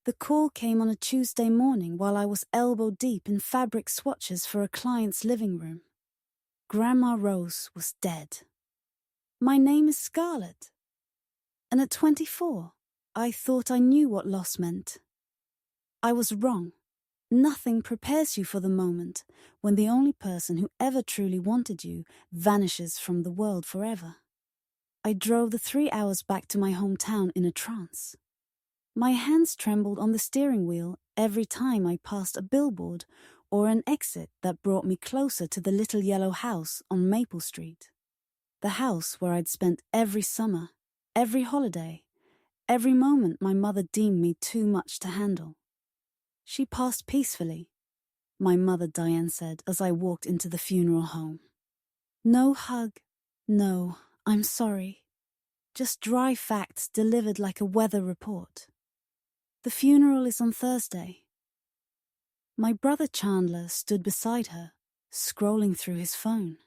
The call came on a Tuesday morning while I was elbow deep in fabric swatches for a client's living room. Grandma Rose was dead. My name is Scarlett. And at 24, I thought I knew what loss meant. I was wrong. Nothing prepares you for the moment when the only person who ever truly wanted you vanishes from the world forever. I drove the 3 hours back to my hometown in a trance. My hands trembled on the steering wheel every time I passed a billboard or an exit that brought me closer to the little yellow house on Maple Street. The house where I'd spent every summer, every holiday, every moment my mother deemed me too much to handle. She passed peacefully, my mother Diane said as I walked into the funeral home. No hug, no, I'm sorry. Just dry facts delivered like a weather report. The funeral is on Thursday. My brother Chandler stood beside her, scrolling through his phone.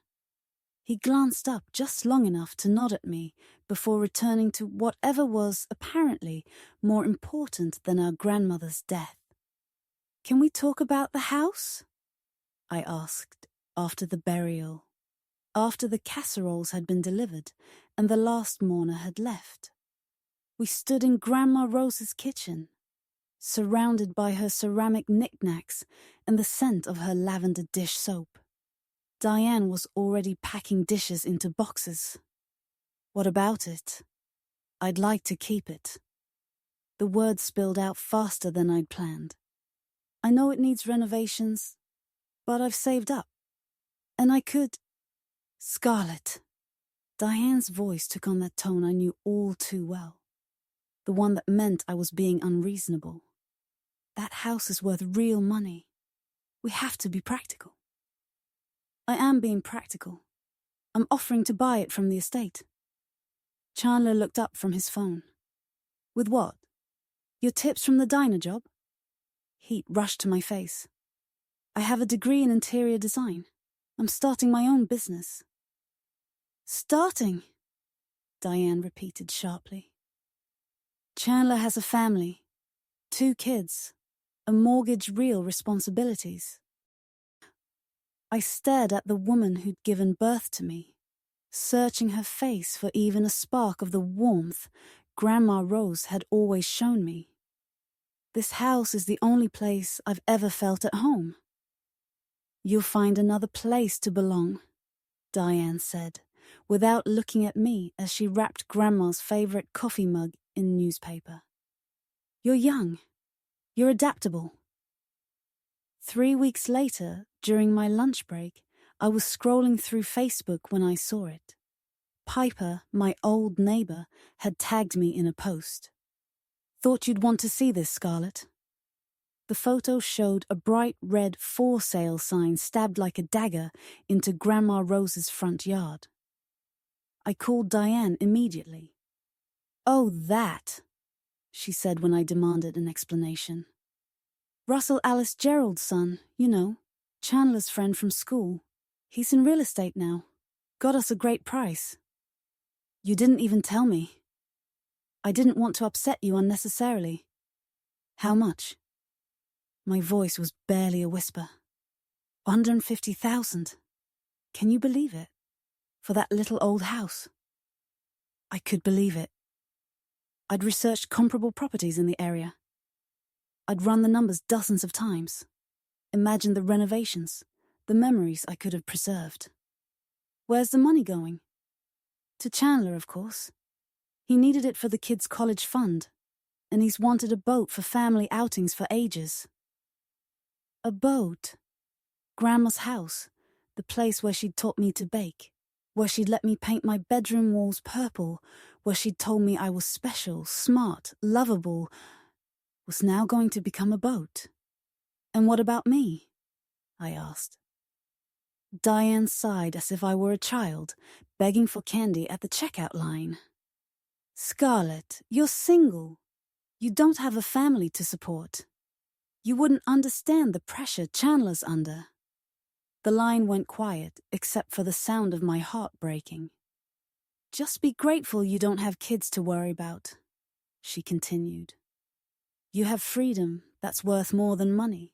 He glanced up just long enough to nod at me before returning to whatever was apparently more important than our grandmother's death. Can we talk about the house? I asked after the burial, after the casseroles had been delivered and the last mourner had left. We stood in Grandma Rose's kitchen, surrounded by her ceramic knickknacks and the scent of her lavender dish soap. Diane was already packing dishes into boxes. What about it? I'd like to keep it. The words spilled out faster than I'd planned. I know it needs renovations, but I've saved up. And I could... Scarlett. Diane's voice took on that tone I knew all too well. The one that meant I was being unreasonable. That house is worth real money. We have to be practical. I am being practical. I'm offering to buy it from the estate. Chandler looked up from his phone. With what? Your tips from the diner job? Heat rushed to my face. I have a degree in interior design. I'm starting my own business. Starting? Diane repeated sharply. Chandler has a family, 2 kids, a mortgage, real responsibilities. I stared at the woman who'd given birth to me, searching her face for even a spark of the warmth Grandma Rose had always shown me. This house is the only place I've ever felt at home. You'll find another place to belong, Diane said, without looking at me as she wrapped Grandma's favorite coffee mug in newspaper. You're young. You're adaptable. 3 weeks later, during my lunch break, I was scrolling through Facebook when I saw it. Piper, my old neighbor, had tagged me in a post. Thought you'd want to see this, Scarlett. The photo showed a bright red for sale sign stabbed like a dagger into Grandma Rose's front yard. I called Diane immediately. Oh, that, she said when I demanded an explanation. Russell Alice Gerald's son, you know, Chandler's friend from school. He's in real estate now. Got us a great price. You didn't even tell me. I didn't want to upset you unnecessarily. How much? My voice was barely a whisper. 150,000. Can you believe it? For that little old house. I could believe it. I'd researched comparable properties in the area. I'd run the numbers dozens of times. Imagined the renovations, the memories I could have preserved. Where's the money going? To Chandler, of course. He needed it for the kids' college fund, and he's wanted a boat for family outings for ages. A boat? Grandma's house, the place where she'd taught me to bake, where she'd let me paint my bedroom walls purple, where she'd told me I was special, smart, lovable, was now going to become a boat. And what about me? I asked. Diane sighed as if I were a child, begging for candy at the checkout line. Scarlett, you're single. You don't have a family to support. You wouldn't understand the pressure Chandler's under. The line went quiet, except for the sound of my heart breaking. Just be grateful you don't have kids to worry about, she continued. You have freedom that's worth more than money.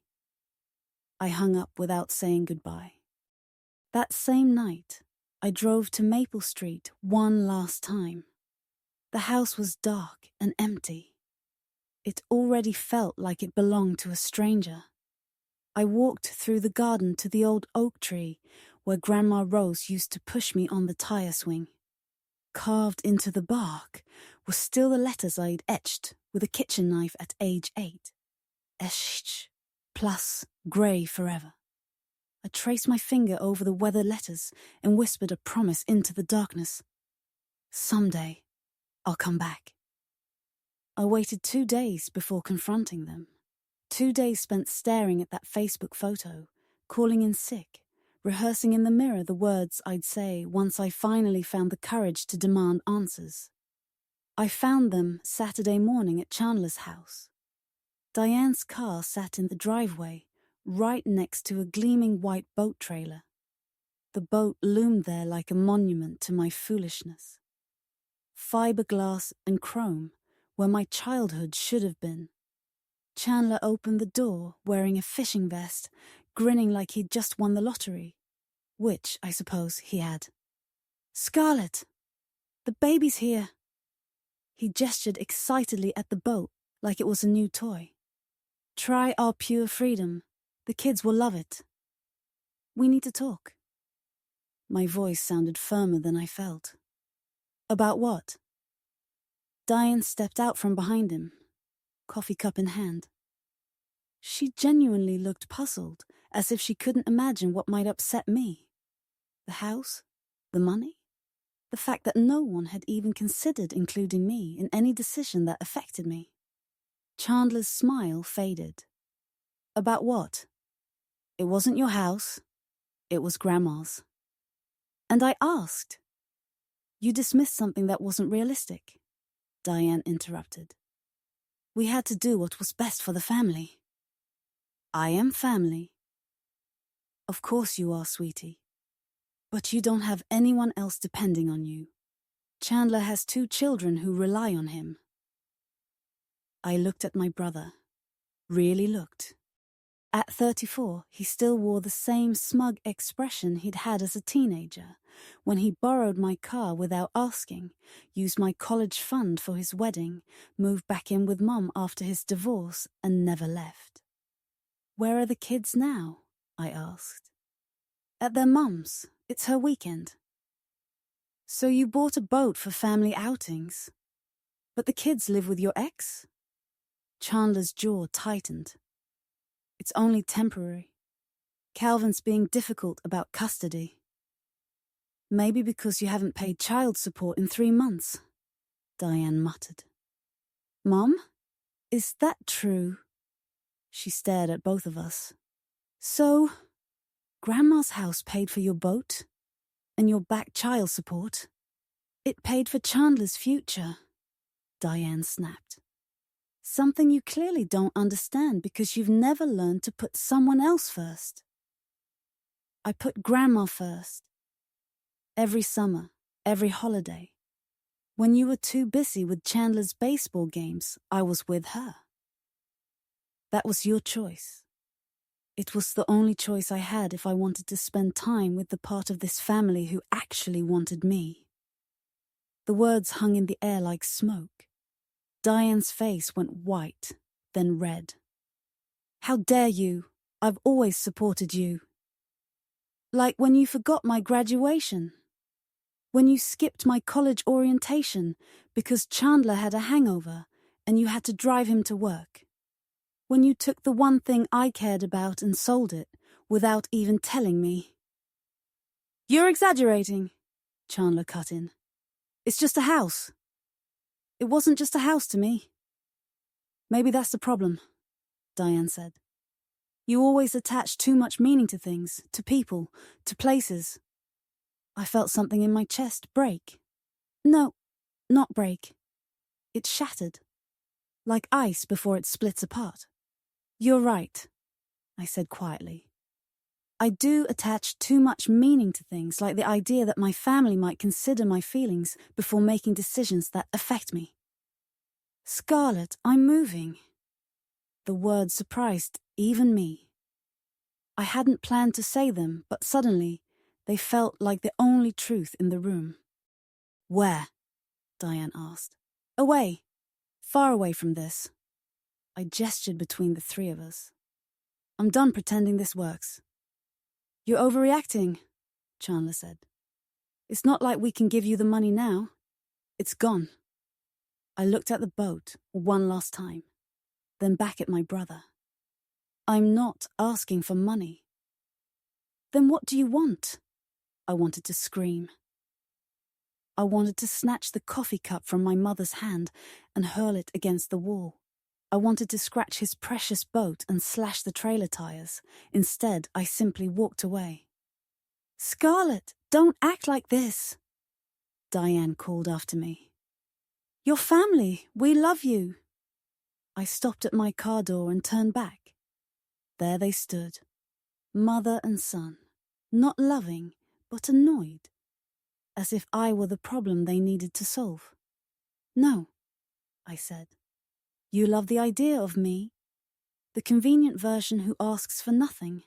I hung up without saying goodbye. That same night, I drove to Maple Street one last time. The house was dark and empty. It already felt like it belonged to a stranger. I walked through the garden to the old oak tree where Grandma Rose used to push me on the tire swing. Carved into the bark were still the letters I'd etched with a kitchen knife at age 8. Esh, plus grey forever. I traced my finger over the weathered letters and whispered a promise into the darkness. Someday, I'll come back. I waited 2 days before confronting them. 2 days spent staring at that Facebook photo, calling in sick, rehearsing in the mirror the words I'd say once I finally found the courage to demand answers. I found them Saturday morning at Chandler's house. Diane's car sat in the driveway, right next to a gleaming white boat trailer. The boat loomed there like a monument to my foolishness. Fiberglass and chrome, where my childhood should have been. Chandler opened the door, wearing a fishing vest, grinning like he'd just won the lottery, which, I suppose, he had. "Scarlett, the baby's here." He gestured excitedly at the boat like it was a new toy. "Try our pure freedom. The kids will love it. We need to talk." My voice sounded firmer than I felt. "About what?" Diane stepped out from behind him, coffee cup in hand. She genuinely looked puzzled, as if she couldn't imagine what might upset me. The house? The money? The fact that no one had even considered including me in any decision that affected me. Chandler's smile faded. "About what? It wasn't your house. It was Grandma's." And I asked. "You dismissed something that wasn't realistic," Diane interrupted. "We had to do what was best for the family." "I am family." "Of course you are, sweetie. But you don't have anyone else depending on you. Chandler has 2 children who rely on him." I looked at my brother. Really looked. At 34, he still wore the same smug expression he'd had as a teenager, when he borrowed my car without asking, used my college fund for his wedding, moved back in with Mum after his divorce, and never left. "Where are the kids now?" I asked. "At their mum's. It's her weekend." "So you bought a boat for family outings? But the kids live with your ex?" Chandler's jaw tightened. "It's only temporary. Calvin's being difficult about custody." "Maybe because you haven't paid child support in 3 months," Diane muttered. "Mom, is that true?" She stared at both of us. "So, Grandma's house paid for your boat? And your back child support? It paid for Chandler's future," Diane snapped. "Something you clearly don't understand because you've never learned to put someone else first." "I put Grandma first. Every summer, every holiday. When you were too busy with Chandler's baseball games, I was with her. That was your choice. It was the only choice I had if I wanted to spend time with the part of this family who actually wanted me." The words hung in the air like smoke. Diane's face went white, then red. "How dare you? I've always supported you." "Like when you forgot my graduation. When you skipped my college orientation because Chandler had a hangover and you had to drive him to work. When you took the one thing I cared about and sold it without even telling me." "You're exaggerating," Chandler cut in. "It's just a house." "It wasn't just a house to me." "Maybe that's the problem," Diane said. "You always attach too much meaning to things, to people, to places." I felt something in my chest break. No, not break. It shattered, like ice before it splits apart. "You're right," I said quietly. "I do attach too much meaning to things, like the idea that my family might consider my feelings before making decisions that affect me." "Scarlett, I'm moving." The words surprised even me. I hadn't planned to say them, but suddenly they felt like the only truth in the room. "Where?" Diane asked. "Away. Far away from this." I gestured between the three of us. "I'm done pretending this works." "You're overreacting," Chandler said. "It's not like we can give you the money now. It's gone." I looked at the boat one last time, then back at my brother. "I'm not asking for money." "Then what do you want?" I wanted to scream. I wanted to snatch the coffee cup from my mother's hand and hurl it against the wall. I wanted to scratch his precious boat and slash the trailer tires. Instead, I simply walked away. "Scarlett, don't act like this," Diane called after me. "Your family, we love you." I stopped at my car door and turned back. There they stood, mother and son, not loving, but annoyed, as if I were the problem they needed to solve. "No," I said. "You love the idea of me, the convenient version who asks for nothing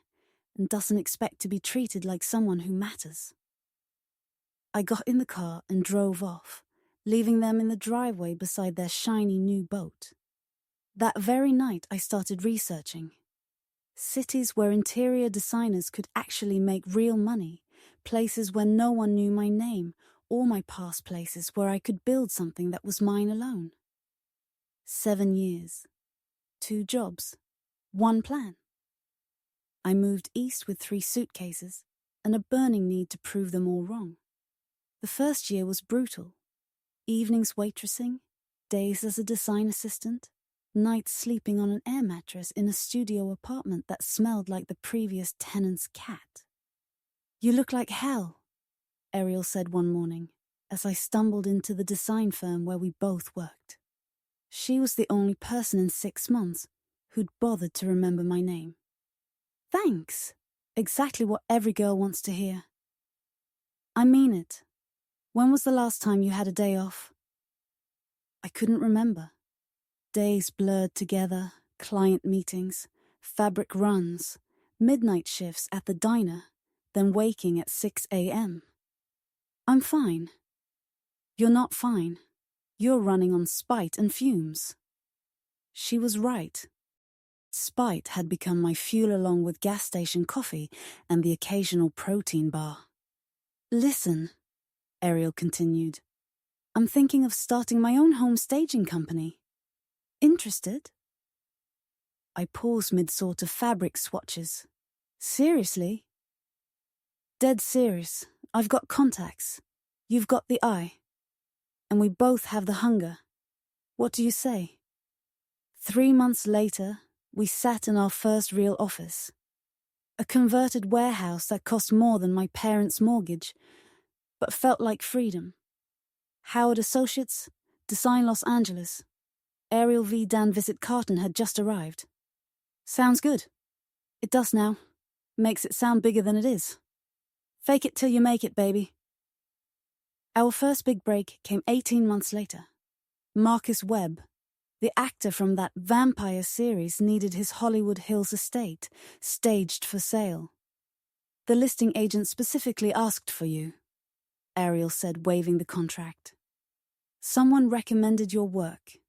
and doesn't expect to be treated like someone who matters." I got in the car and drove off, leaving them in the driveway beside their shiny new boat. That very night I started researching. Cities where interior designers could actually make real money, places where no one knew my name, or my past places where I could build something that was mine alone. 7 years, 2 jobs, 1 plan. I moved east with 3 suitcases and a burning need to prove them all wrong. The first year was brutal. Evenings waitressing, days as a design assistant, nights sleeping on an air mattress in a studio apartment that smelled like the previous tenant's cat. "You look like hell," Ariel said one morning, as I stumbled into the design firm where we both worked. She was the only person in 6 months who'd bothered to remember my name. "Thanks," exactly what every girl wants to hear. "I mean it. When was the last time you had a day off?" I couldn't remember. Days blurred together, client meetings, fabric runs, midnight shifts at the diner, then waking at 6 a.m. "I'm fine." "You're not fine. You're running on spite and fumes." She was right. Spite had become my fuel along with gas station coffee and the occasional protein bar. "Listen," Ariel continued. "I'm thinking of starting my own home staging company. Interested?" I paused mid-sort of fabric swatches. "Seriously?" "Dead serious. I've got contacts. You've got the eye. And we both have the hunger. What do you say?" 3 months later, we sat in our first real office. A converted warehouse that cost more than my parents' mortgage, but felt like freedom. Howard Associates, Design Los Angeles. Ariel V. Dan Visit Carton had just arrived. "Sounds good." "It does now. Makes it sound bigger than it is. Fake it till you make it, baby." Our first big break came 18 months later. Marcus Webb, the actor from that vampire series, needed his Hollywood Hills estate, staged for sale. "The listing agent specifically asked for you," Ariel said, waving the contract. "Someone recommended your work."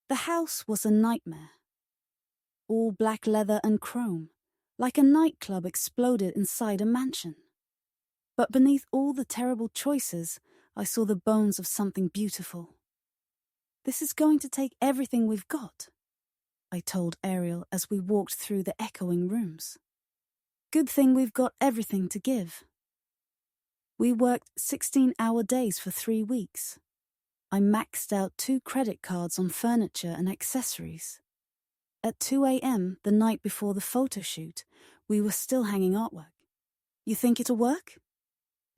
The house was a nightmare. All black leather and chrome, like a nightclub exploded inside a mansion. But beneath all the terrible choices, I saw the bones of something beautiful. "This is going to take everything we've got," I told Ariel as we walked through the echoing rooms. "Good thing we've got everything to give." We worked 16-hour days for 3 weeks. I maxed out 2 credit cards on furniture and accessories. At 2 a.m. the night before the photo shoot, we were still hanging artwork. "You think it'll work?"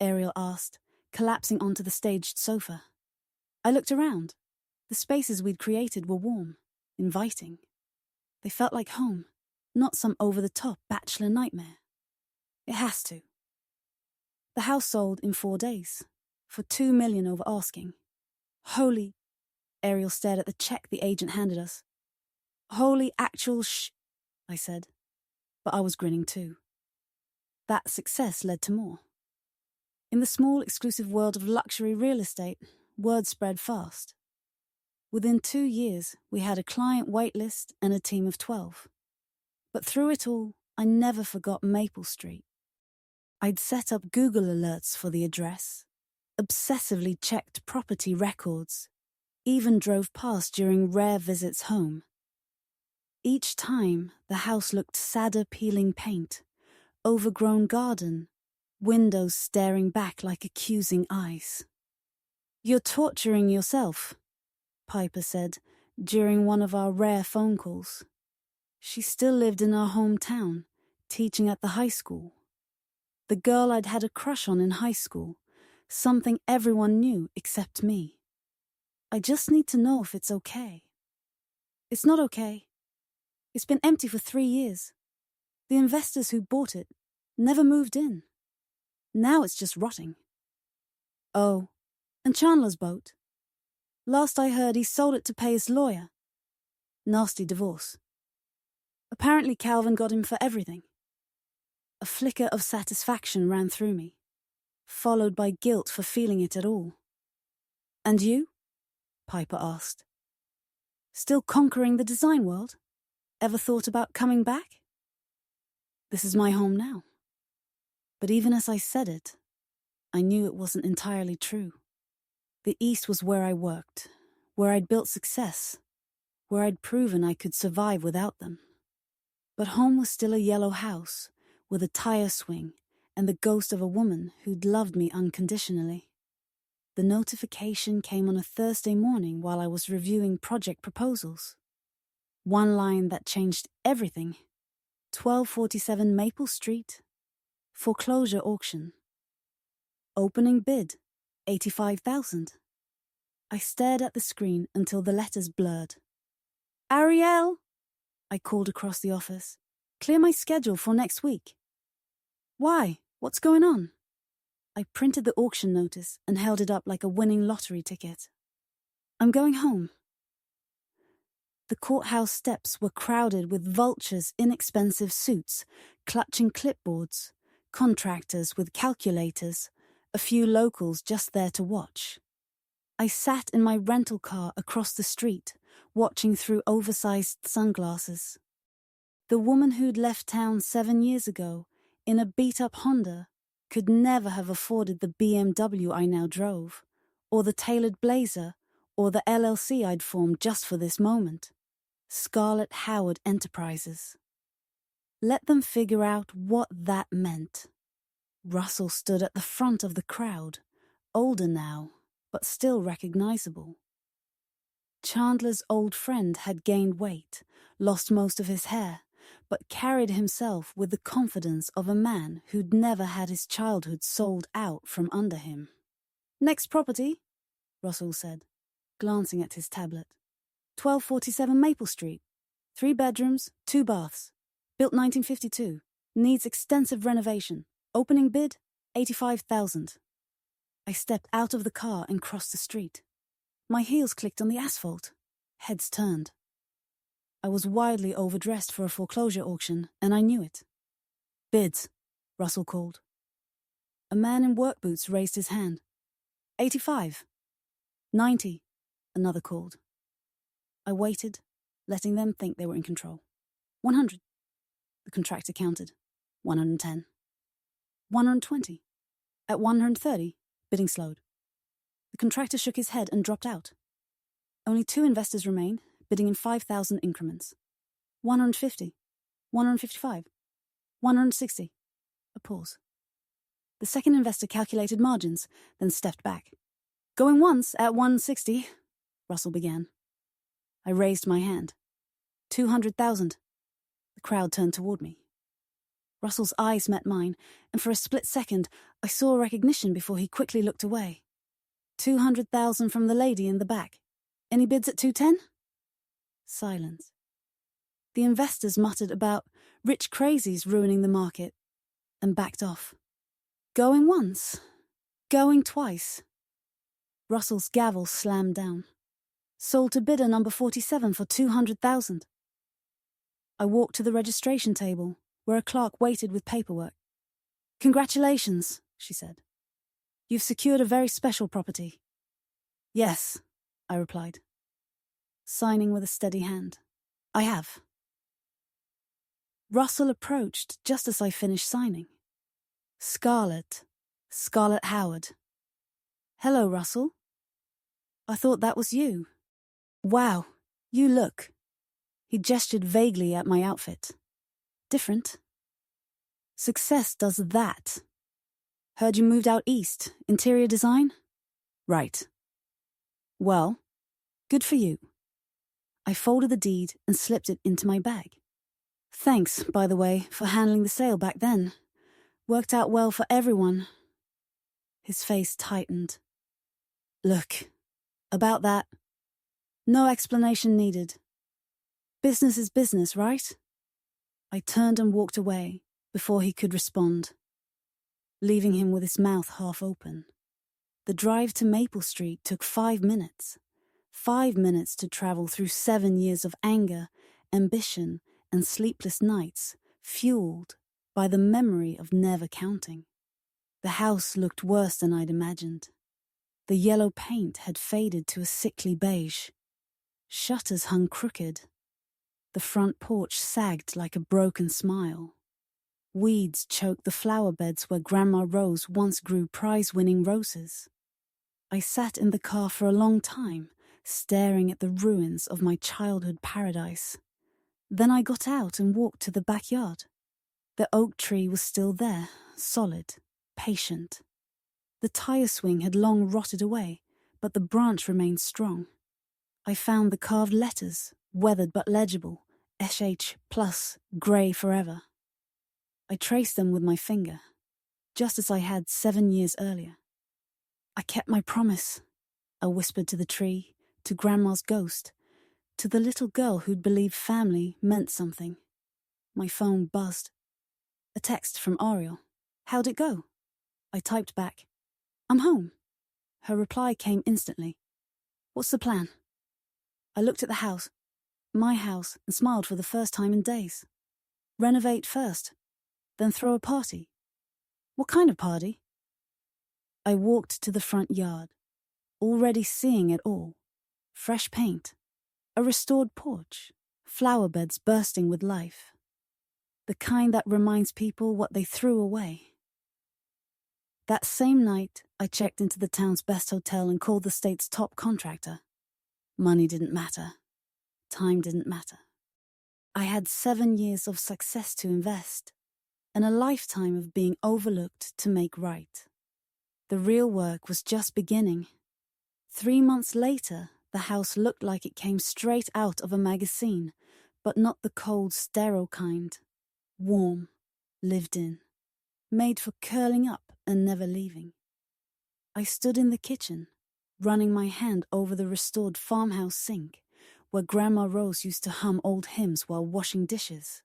Ariel asked, collapsing onto the staged sofa. I looked around. The spaces we'd created were warm, inviting. They felt like home, not some over-the-top bachelor nightmare. "It has to." The house sold in 4 days, for $2 million over asking. "Holy..." Ariel stared at the check the agent handed us. Holy actual I said, but I was grinning too. That success led to more. In the small, exclusive world of luxury real estate, word spread fast. Within 2 years, we had a client waitlist and a team of 12. But through it all, I never forgot Maple Street. I'd set up Google alerts for the address, obsessively checked property records, even drove past during rare visits home. Each time, the house looked sadder peeling paint, overgrown garden, windows staring back like accusing eyes. "You're torturing yourself," Piper said during one of our rare phone calls. She still lived in our hometown, teaching at the high school. The girl I'd had a crush on in high school, something everyone knew except me. I just need to know if it's okay. It's not okay. It's been empty for 3 years. The investors who bought it never moved in. Now it's just rotting. Oh, and Chandler's boat. Last I heard, he sold it to pay his lawyer. Nasty divorce. Apparently Calvin got him for everything. A flicker of satisfaction ran through me, followed by guilt for feeling it at all. "And you?" Piper asked. "Still conquering the design world? Ever thought about coming back?" This is my home now. But even as I said it, I knew it wasn't entirely true. The East was where I worked, where I'd built success, where I'd proven I could survive without them. But home was still a yellow house, with a tire swing and the ghost of a woman who'd loved me unconditionally. The notification came on a Thursday morning while I was reviewing project proposals. One line that changed everything. 1247 Maple Street. Foreclosure auction. Opening bid, 85,000. I stared at the screen until the letters blurred. "Ariel!" I called across the office. "Clear my schedule for next week." "Why? What's going on?" I printed the auction notice and held it up like a winning lottery ticket. "I'm going home." The courthouse steps were crowded with vultures' inexpensive suits, clutching clipboards, contractors with calculators, a few locals just there to watch. I sat in my rental car across the street, watching through oversized sunglasses. The woman who'd left town 7 years ago, in a beat-up Honda, could never have afforded the BMW I now drove, or the tailored blazer, or the LLC I'd formed just for this moment. Scarlett Howard Enterprises. Let them figure out what that meant. Russell stood at the front of the crowd, older now, but still recognizable. Chandler's old friend had gained weight, lost most of his hair, but carried himself with the confidence of a man who'd never had his childhood sold out from under him. "Next property," Russell said, glancing at his tablet. 1247 Maple Street. 3 bedrooms, 2 baths. Built 1952. Needs extensive renovation. Opening bid, 85,000. I stepped out of the car and crossed the street. My heels clicked on the asphalt. Heads turned. I was wildly overdressed for a foreclosure auction, and I knew it. "Bids," Russell called. A man in work boots raised his hand. 85. 90, another called. I waited, letting them think they were in control. 100. The contractor counted. 110. 120. At 130, bidding slowed. The contractor shook his head and dropped out. Only 2 investors remained, bidding in 5,000 increments. 150. 155. 160. A pause. The second investor calculated margins, then stepped back. "Going once at 160, Russell began. I raised my hand. 200,000. The crowd turned toward me. Russell's eyes met mine, and for a split second, I saw recognition before he quickly looked away. 200,000 from the lady in the back. Any bids at 210? Silence. The investors muttered about rich crazies ruining the market, and backed off. Going once. Going twice. Russell's gavel slammed down. Sold to bidder number 47 for 200,000. I walked to the registration table, where a clerk waited with paperwork. "Congratulations," she said. "You've secured a very special property." "Yes," I replied, signing with a steady hand. "I have." Russell approached just as I finished signing. Scarlett Howard. "Hello, Russell. I thought that was you. Wow, you look." He gestured vaguely at my outfit. "Different." "Success does that." "Heard you moved out east. Interior design?" "Right." "Well, good for you." I folded the deed and slipped it into my bag. "Thanks, by the way, for handling the sale back then. Worked out well for everyone." His face tightened. "Look, about that, no explanation needed. Business is business, right?" I turned and walked away before he could respond, leaving him with his mouth half open. The drive to Maple Street took 5 minutes. 5 minutes to travel through 7 years of anger, ambition, and sleepless nights, fueled by the memory of never counting. The house looked worse than I'd imagined. The yellow paint had faded to a sickly beige. Shutters hung crooked. The front porch sagged like a broken smile. Weeds choked the flower beds where Grandma Rose once grew prize-winning roses. I sat in the car for a long time, staring at the ruins of my childhood paradise. Then I got out and walked to the backyard. The oak tree was still there, solid, patient. The tire swing had long rotted away, but the branch remained strong. I found the carved letters, weathered but legible, SH plus grey forever. I traced them with my finger, just as I had 7 years earlier. "I kept my promise," I whispered to the tree, to Grandma's ghost, to the little girl who'd believed family meant something. My phone buzzed. A text from Ariel. "How'd it go?" I typed back, "I'm home." Her reply came instantly. "What's the plan?" I looked at the house, my house, and smiled for the first time in days. "Renovate first, then throw a party." "What kind of party?" I walked to the front yard, already seeing it all. Fresh paint, a restored porch, flower beds bursting with life. The kind that reminds people what they threw away. That same night, I checked into the town's best hotel and called the state's top contractor. Money didn't matter. Time didn't matter. I had 7 years of success to invest, and a lifetime of being overlooked to make right. The real work was just beginning. 3 months later, the house looked like it came straight out of a magazine, but not the cold, sterile kind. Warm, lived in, made for curling up and never leaving. I stood in the kitchen, running my hand over the restored farmhouse sink, where Grandma Rose used to hum old hymns while washing dishes.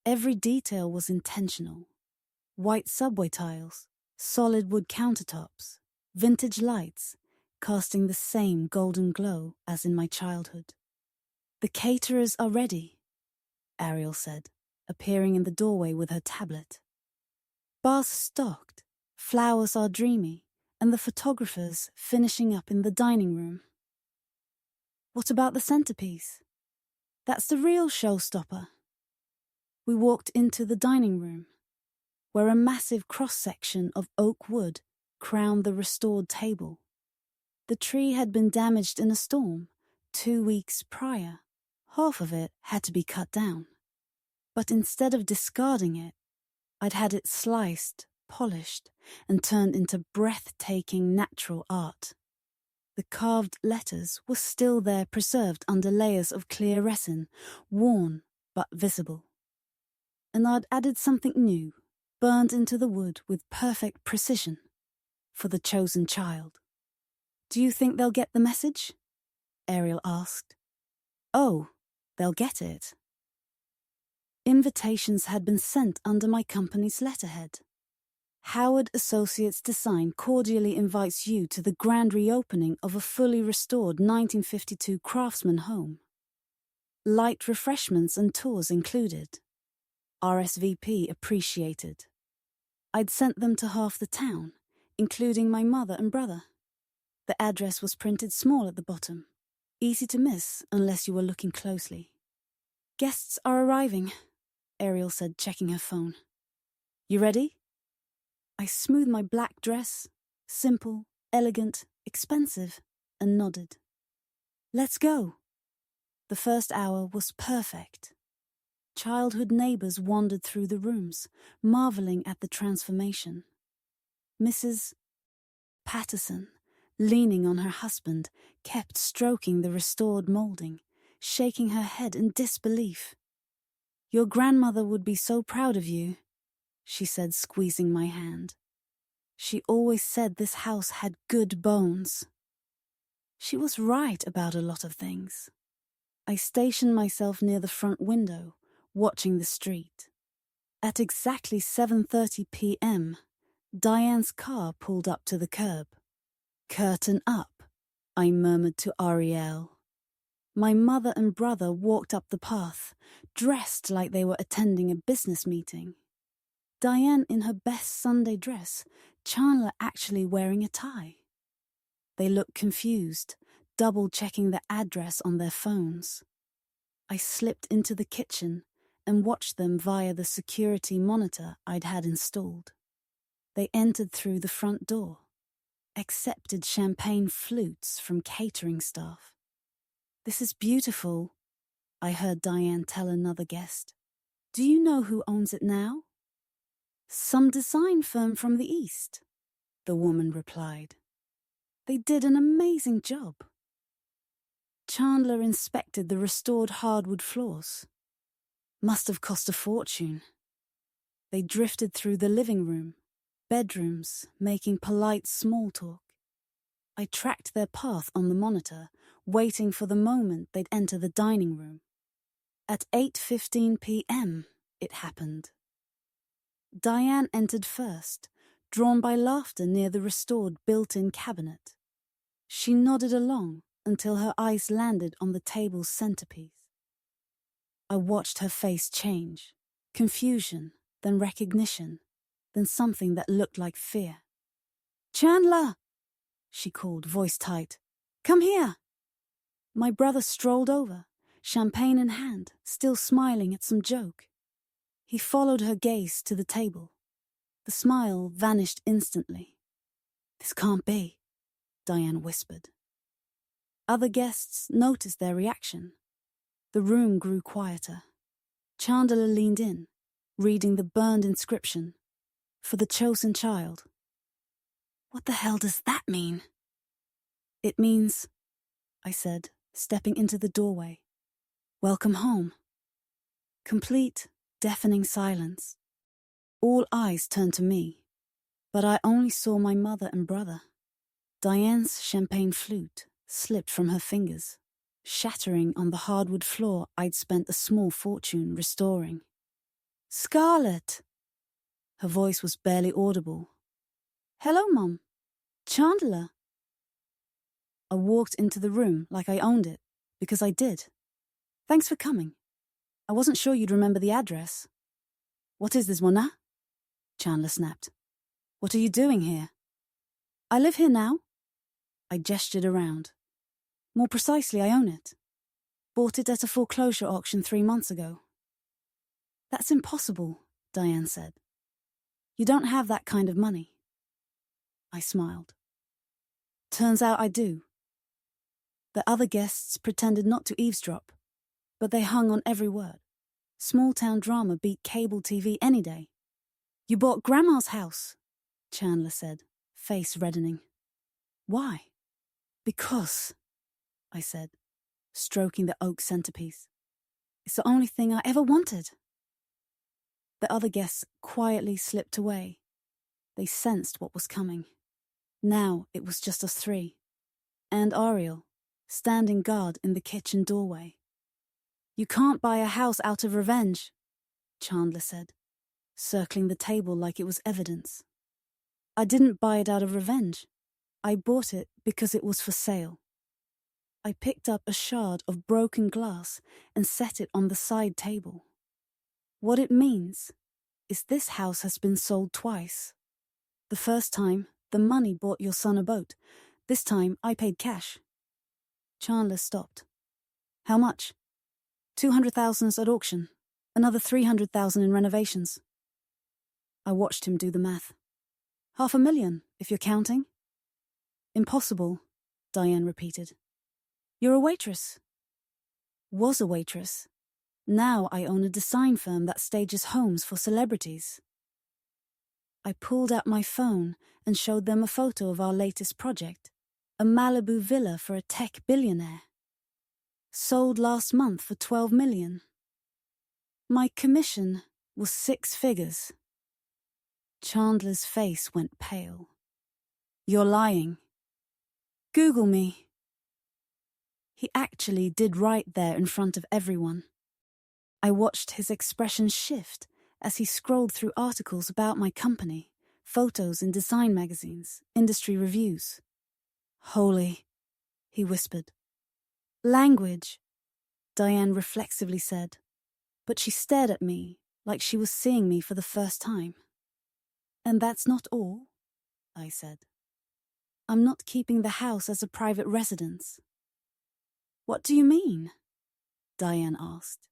Every detail was intentional. White subway tiles, solid wood countertops, vintage lights, casting the same golden glow as in my childhood. "The caterers are ready," Ariel said, appearing in the doorway with her tablet. "Bars stocked, flowers are dreamy, and the photographers finishing up in the dining room." "What about the centerpiece?" "That's the real showstopper." We walked into the dining room, where a massive cross-section of oak wood crowned the restored table. The tree had been damaged in a storm 2 weeks prior. Half of it had to be cut down. But instead of discarding it, I'd had it sliced, polished, and turned into breathtaking natural art. The carved letters were still there, preserved under layers of clear resin, worn but visible. And I'd added something new, burned into the wood with perfect precision, for the chosen child. "Do you think they'll get the message?" Ariel asked. "Oh, they'll get it." Invitations had been sent under my company's letterhead. "Howard Associates Design cordially invites you to the grand reopening of a fully restored 1952 craftsman home." Light refreshments and tours included. RSVP appreciated. I'd sent them to half the town, including my mother and brother. The address was printed small at the bottom, easy to miss unless you were looking closely. Guests are arriving, Ariel said, checking her phone. You ready? I smoothed my black dress, simple, elegant, expensive, and nodded. Let's go. The first hour was perfect. Childhood neighbours wandered through the rooms, marvelling at the transformation. Mrs. Patterson, leaning on her husband, kept stroking the restored moulding, shaking her head in disbelief. Your grandmother would be so proud of you, she said, squeezing my hand. She always said this house had good bones. She was right about a lot of things. I stationed myself near the front window, watching the street. At exactly 7:30 p.m., Diane's car pulled up to the curb. Curtain up, I murmured to Ariel. My mother and brother walked up the path, dressed like they were attending a business meeting. Diane in her best Sunday dress, Chandler actually wearing a tie. They looked confused, double-checking the address on their phones. I slipped into the kitchen and watched them via the security monitor I'd had installed. They entered through the front door, accepted champagne flutes from catering staff. This is beautiful, I heard Diane tell another guest. Do you know who owns it now? Some design firm from the East, the woman replied. They did an amazing job. Chandler inspected the restored hardwood floors. Must have cost a fortune. They drifted through the living room, bedrooms, making polite small talk. I tracked their path on the monitor, waiting for the moment they'd enter the dining room. At 8:15 p.m., it happened. Diane entered first, drawn by laughter near the restored built-in cabinet. She nodded along until her eyes landed on the table's centerpiece. I watched her face change, confusion, then recognition, then something that looked like fear. Chandler, she called, voice tight. Come here. My brother strolled over, champagne in hand, still smiling at some joke. He followed her gaze to the table. The smile vanished instantly. This can't be, Diane whispered. Other guests noticed their reaction. The room grew quieter. Chandler leaned in, reading the burned inscription, "For the chosen child." What the hell does that mean? It means, I said, stepping into the doorway, welcome home. Complete, deafening silence. All eyes turned to me, but I only saw my mother and brother. Diane's champagne flute slipped from her fingers, shattering on the hardwood floor I'd spent a small fortune restoring. Scarlett! Her voice was barely audible. Hello, Mum. Chandler. I walked into the room like I owned it, because I did. Thanks for coming. I wasn't sure you'd remember the address. What is this, Mona? Chandler snapped. What are you doing here? I live here now. I gestured around. More precisely, I own it. Bought it at a foreclosure auction 3 months ago. That's impossible, Diane said. You don't have that kind of money. I smiled. Turns out I do. The other guests pretended not to eavesdrop, but they hung on every word. Small-town drama beat cable TV any day. You bought Grandma's house, Chandler said, face reddening. Why? Because, I said, stroking the oak centerpiece. It's the only thing I ever wanted. The other guests quietly slipped away. They sensed what was coming. Now it was just us three. And Ariel, standing guard in the kitchen doorway. You can't buy a house out of revenge, Chandler said, circling the table like it was evidence. I didn't buy it out of revenge. I bought it because it was for sale. I picked up a shard of broken glass and set it on the side table. What it means is this house has been sold twice. The first time, the money bought your son a boat. This time, I paid cash. Chandler stopped. How much? 200,000 at auction. Another 300,000 in renovations. I watched him do the math. 500,000, if you're counting. Impossible, Diane repeated. You're a waitress. Was a waitress. Now I own a design firm that stages homes for celebrities. I pulled out my phone and showed them a photo of our latest project, a Malibu villa for a tech billionaire. Sold last month for 12 million. My commission was 6 figures. Chandler's face went pale. You're lying. Google me. He actually did right there in front of everyone. I watched his expression shift as he scrolled through articles about my company, photos in design magazines, industry reviews. Holy, he whispered. Language, Diane reflexively said, but she stared at me like she was seeing me for the first time. And that's not all, I said. I'm not keeping the house as a private residence. What do you mean? Diane asked.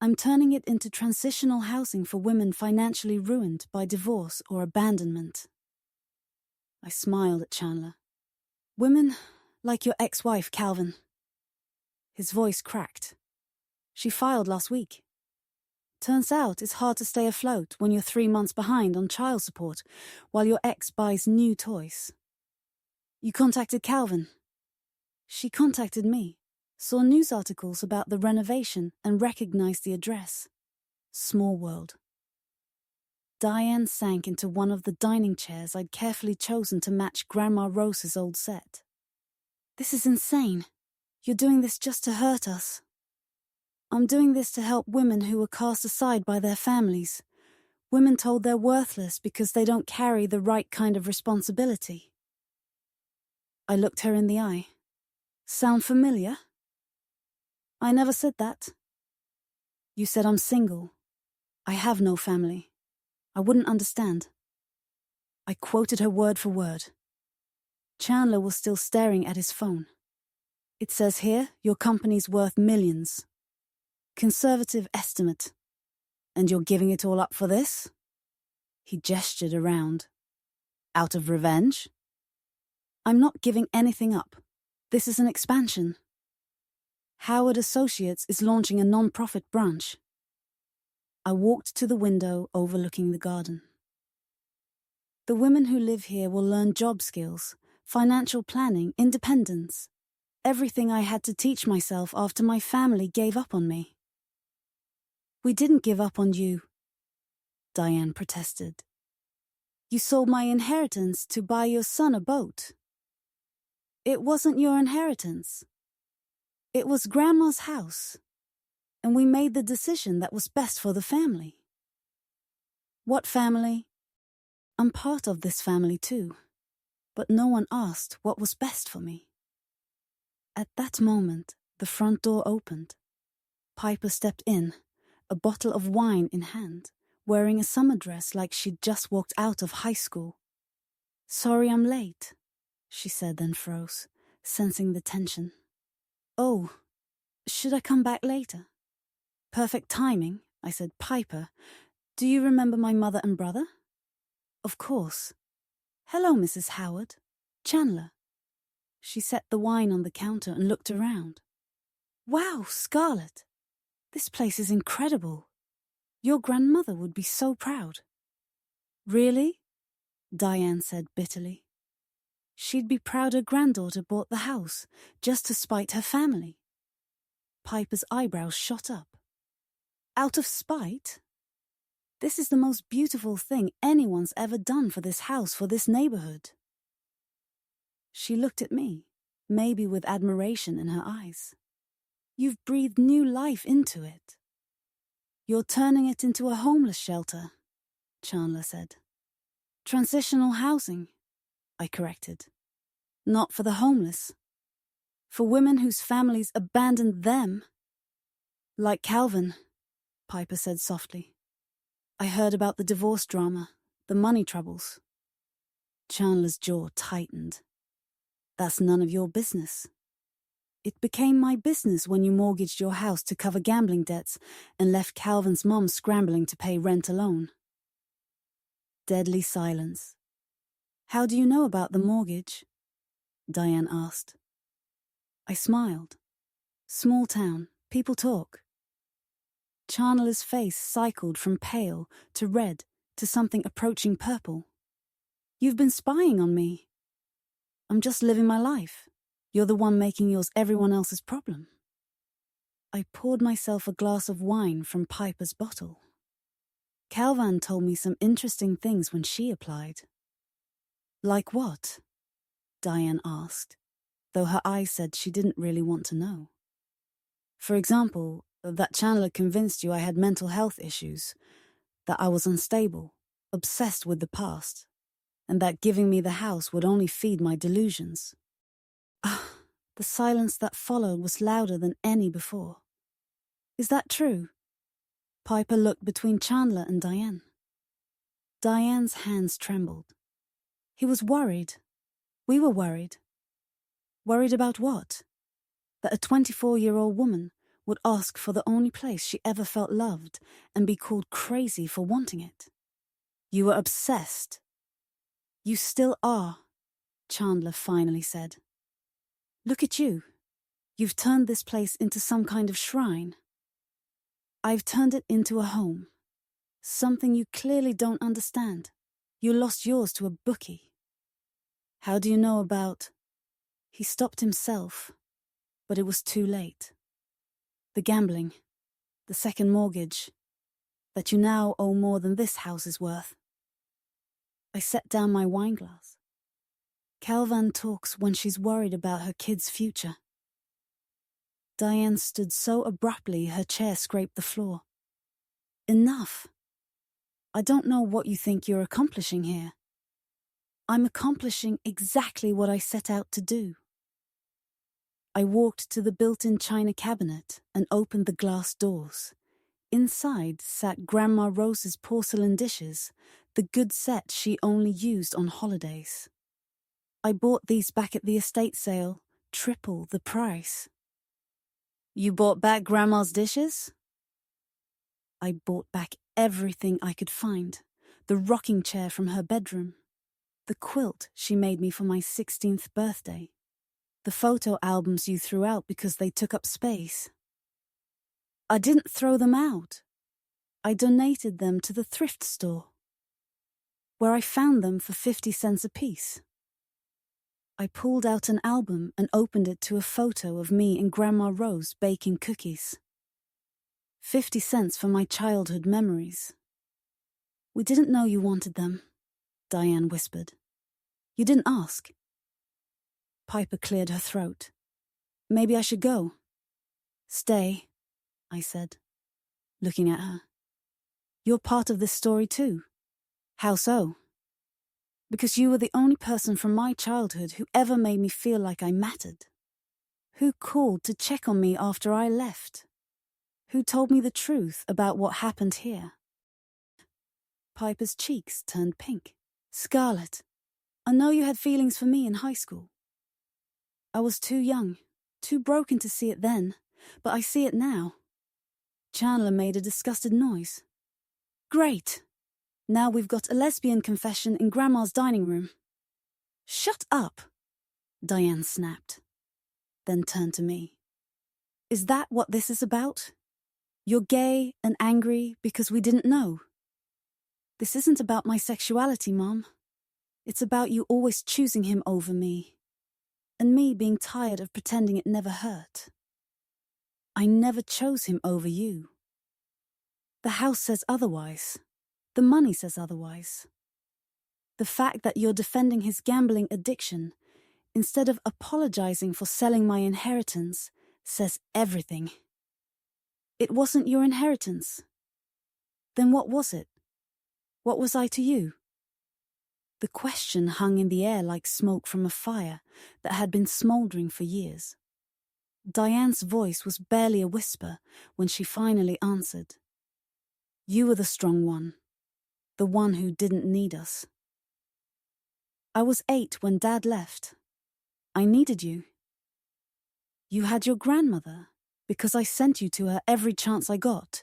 I'm turning it into transitional housing for women financially ruined by divorce or abandonment. I smiled at Chandler. Women like your ex-wife, Calvin. His voice cracked. She filed last week. Turns out it's hard to stay afloat when you're 3 months behind on child support while your ex buys new toys. You contacted Calvin. She contacted me, saw news articles about the renovation and recognized the address. Small world. Diane sank into one of the dining chairs I'd carefully chosen to match Grandma Rose's old set. This is insane. You're doing this just to hurt us. I'm doing this to help women who were cast aside by their families. Women told they're worthless because they don't carry the right kind of responsibility. I looked her in the eye. Sound familiar? I never said that. You said I'm single. I have no family. I wouldn't understand. I quoted her word for word. Chandler was still staring at his phone. It says here your company's worth millions. Conservative estimate. And you're giving it all up for this? He gestured around. Out of revenge? I'm not giving anything up. This is an expansion. Howard Associates is launching a non-profit branch. I walked to the window overlooking the garden. The women who live here will learn job skills, financial planning, independence. Everything I had to teach myself after my family gave up on me. We didn't give up on you, Diane protested. You sold my inheritance to buy your son a boat. It wasn't your inheritance. It was Grandma's house, and we made the decision that was best for the family. What family? I'm part of this family too, but no one asked what was best for me. At that moment, the front door opened. Piper stepped in, a bottle of wine in hand, wearing a summer dress like she'd just walked out of high school. Sorry I'm late, she said, then froze, sensing the tension. Oh, should I come back later? Perfect timing, I said. Piper, do you remember my mother and brother? Of course. Hello, Mrs. Howard. Chandler. She set the wine on the counter and looked around. Wow, Scarlett. This place is incredible. Your grandmother would be so proud. Really? Diane said bitterly. She'd be proud her granddaughter bought the house, just to spite her family. Piper's eyebrows shot up. Out of spite? This is the most beautiful thing anyone's ever done for this house, for this neighborhood. She looked at me, maybe with admiration in her eyes. You've breathed new life into it. You're turning it into a homeless shelter, Chandler said. Transitional housing, I corrected. Not for the homeless. For women whose families abandoned them. Like Calvin, Piper said softly. I heard about the divorce drama, the money troubles. Chandler's jaw tightened. That's none of your business. It became my business when you mortgaged your house to cover gambling debts and left Calvin's mom scrambling to pay rent alone. Deadly silence. How do you know about the mortgage? Diane asked. I smiled. Small town, people talk. Chandler's face cycled from pale to red to something approaching purple. You've been spying on me. I'm just living my life. You're the one making yours everyone else's problem. I poured myself a glass of wine from Piper's bottle. Calvin told me some interesting things when she applied. Like what? Diane asked, though her eyes said she didn't really want to know. For example, that Chandler convinced you I had mental health issues, that I was unstable, obsessed with the past, and that giving me the house would only feed my delusions. The silence that followed was louder than any before. Is that true? Piper looked between Chandler and Diane. Diane's hands trembled. He was worried. We were worried. Worried about what? That a 24-year-old woman would ask for the only place she ever felt loved and be called crazy for wanting it. You were obsessed. You still are, Chandler finally said. Look at you. You've turned this place into some kind of shrine. I've turned it into a home. Something you clearly don't understand. You lost yours to a bookie. How do you know about... He stopped himself, but it was too late. The gambling, the second mortgage, that you now owe more than this house is worth. I set down my wineglass. Calvin talks when she's worried about her kid's future. Diane stood so abruptly her chair scraped the floor. Enough. I don't know what you think you're accomplishing here. I'm accomplishing exactly what I set out to do. I walked to the built-in china cabinet and opened the glass doors. Inside sat Grandma Rose's porcelain dishes, the good set she only used on holidays. I bought these back at the estate sale, triple the price. You bought back Grandma's dishes? I bought back everything I could find. The rocking chair from her bedroom. The quilt she made me for my 16th birthday. The photo albums you threw out because they took up space. I didn't throw them out. I donated them to the thrift store, where I found them for 50 cents apiece. I pulled out an album and opened it to a photo of me and Grandma Rose baking cookies. 50 cents for my childhood memories. We didn't know you wanted them, Diane whispered. You didn't ask. Piper cleared her throat. Maybe I should go. Stay, I said, looking at her. You're part of this story too. How so? Because you were the only person from my childhood who ever made me feel like I mattered. Who called to check on me after I left? Who told me the truth about what happened here? Piper's cheeks turned pink. Scarlett, I know you had feelings for me in high school. I was too young, too broken to see it then, but I see it now. Chandler made a disgusted noise. Great. Now we've got a lesbian confession in Grandma's dining room. Shut up, Diane snapped, then turned to me. Is that what this is about? You're gay and angry because we didn't know. This isn't about my sexuality, Mom. It's about you always choosing him over me, and me being tired of pretending it never hurt. I never chose him over you. The house says otherwise. The money says otherwise. The fact that you're defending his gambling addiction, instead of apologizing for selling my inheritance, says everything. It wasn't your inheritance. Then what was it? What was I to you? The question hung in the air like smoke from a fire that had been smoldering for years. Diane's voice was barely a whisper when she finally answered. You were the strong one, the one who didn't need us. I was 8 when Dad left. I needed you. You had your grandmother, because I sent you to her every chance I got,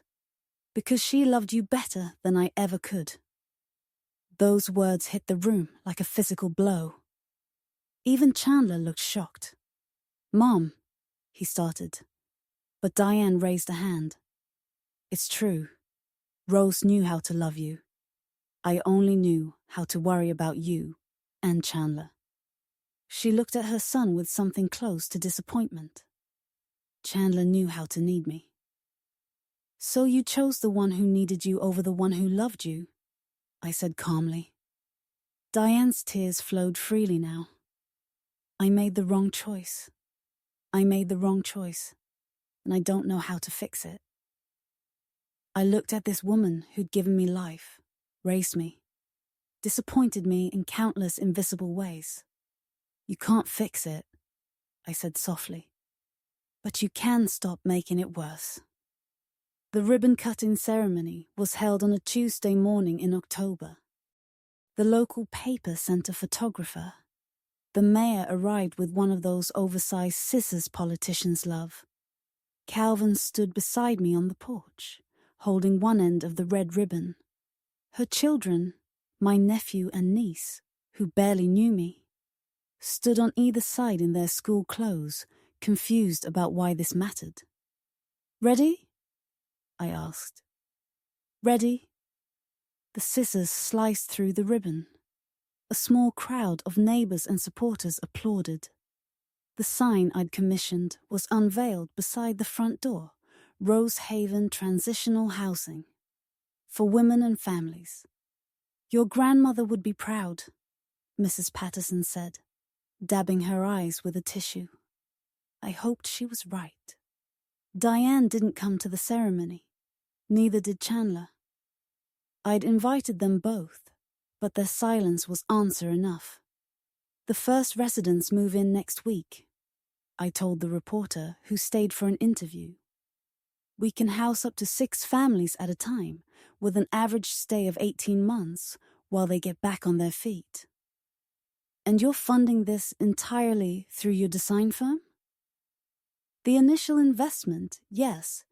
because she loved you better than I ever could. Those words hit the room like a physical blow. Even Chandler looked shocked. Mom, he started, but Diane raised a hand. It's true. Rose knew how to love you. I only knew how to worry about you and Chandler. She looked at her son with something close to disappointment. Chandler knew how to need me. So you chose the one who needed you over the one who loved you, I said calmly. Diane's tears flowed freely now. I made the wrong choice. I made the wrong choice, and I don't know how to fix it. I looked at this woman who'd given me life, raised me, disappointed me in countless invisible ways. You can't fix it, I said softly, but you can stop making it worse. The ribbon-cutting ceremony was held on a Tuesday morning in October. The local paper sent a photographer. The mayor arrived with one of those oversized scissors politicians love. Calvin stood beside me on the porch, holding one end of the red ribbon. Her children, my nephew and niece, who barely knew me, stood on either side in their school clothes, confused about why this mattered. Ready? I asked. Ready? The scissors sliced through the ribbon. A small crowd of neighbors and supporters applauded. The sign I'd commissioned was unveiled beside the front door, Rose Haven Transitional Housing. For women and families. Your grandmother would be proud, Mrs. Patterson said, dabbing her eyes with a tissue. I hoped she was right. Diane didn't come to the ceremony. Neither did Chandler. I'd invited them both, but their silence was answer enough. The first residents move in next week, I told the reporter who stayed for an interview. We can house up to 6 families at a time, with an average stay of 18 months while they get back on their feet. And you're funding this entirely through your design firm? The initial investment, yes,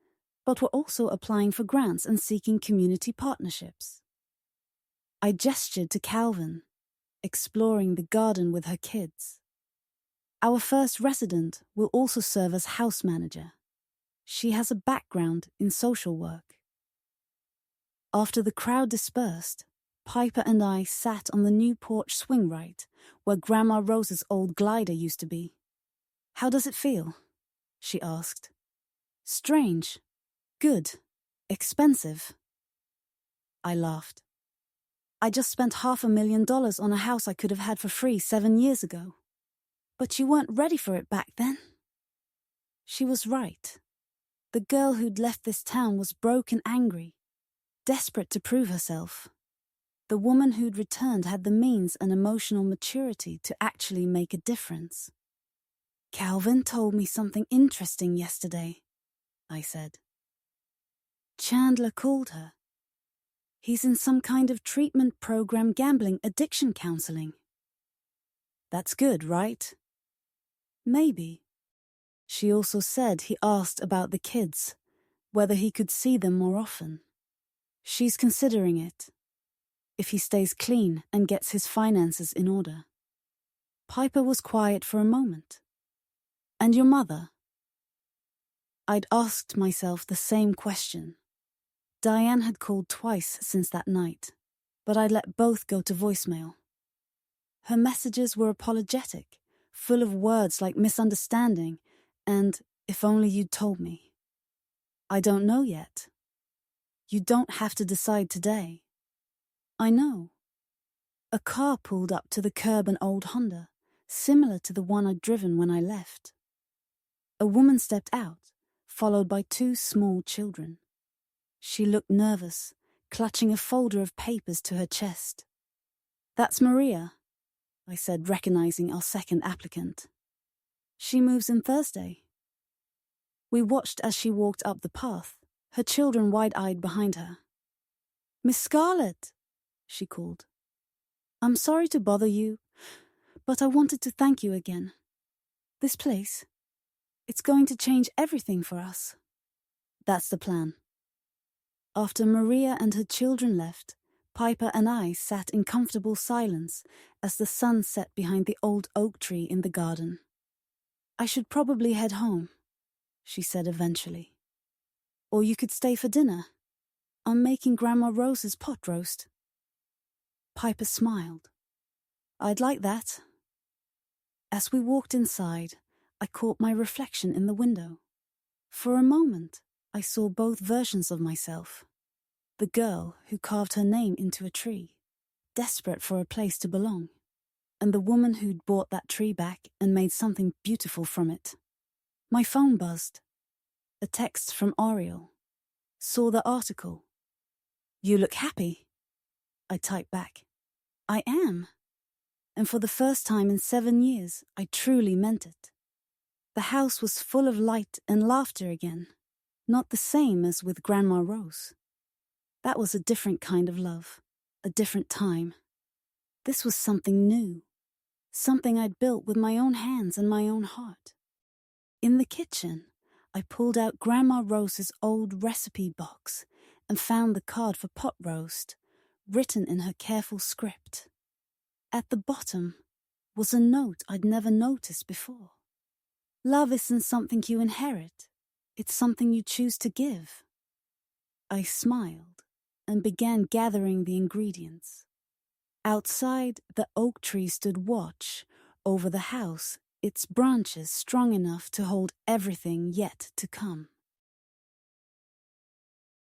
but we're also applying for grants and seeking community partnerships. I gestured to Calvin, exploring the garden with her kids. Our first resident will also serve as house manager. She has a background in social work. After the crowd dispersed, Piper and I sat on the new porch swing right, where Grandma Rose's old glider used to be. How does it feel? She asked. Strange. Good. Expensive. I laughed. I just spent $500,000 on a house I could have had for free 7 years ago. But you weren't ready for it back then. She was right. The girl who'd left this town was broke and angry, desperate to prove herself. The woman who'd returned had the means and emotional maturity to actually make a difference. Calvin told me something interesting yesterday, I said. Chandler called her. He's in some kind of treatment program gambling addiction counseling. That's good, right? Maybe. She also said he asked about the kids, whether he could see them more often. She's considering it, if he stays clean and gets his finances in order. Piper was quiet for a moment. And your mother? I'd asked myself the same question. Diane had called twice since that night, but I'd let both go to voicemail. Her messages were apologetic, full of words like misunderstanding and if only you'd told me. I don't know yet. You don't have to decide today. I know. A car pulled up to the curb, an old Honda, similar to the one I'd driven when I left. A woman stepped out, followed by 2 small children. She looked nervous, clutching a folder of papers to her chest. That's Maria, I said, recognizing our second applicant. She moves in Thursday. We watched as she walked up the path, her children wide-eyed behind her. "Miss Scarlet," she called. "I'm sorry to bother you, but I wanted to thank you again. This place, it's going to change everything for us." "That's the plan." After Maria and her children left, Piper and I sat in comfortable silence as the sun set behind the old oak tree in the garden. "I should probably head home," she said eventually. "Or you could stay for dinner. I'm making Grandma Rose's pot roast." Piper smiled. "I'd like that." As we walked inside, I caught my reflection in the window. For a moment, I saw both versions of myself. The girl who carved her name into a tree, desperate for a place to belong, and the woman who'd bought that tree back and made something beautiful from it. My phone buzzed. A text from Oriel. Saw the article. "You look happy." I typed back. "I am." And for the first time in 7 years, I truly meant it. The house was full of light and laughter again, not the same as with Grandma Rose. That was a different kind of love, a different time. This was something new, something I'd built with my own hands and my own heart. In the kitchen, I pulled out Grandma Rose's old recipe box and found the card for pot roast, written in her careful script. At the bottom was a note I'd never noticed before. "Love isn't something you inherit, it's something you choose to give." I smiled and began gathering the ingredients. Outside, the oak tree stood watch over the house, its branches strong enough to hold everything yet to come.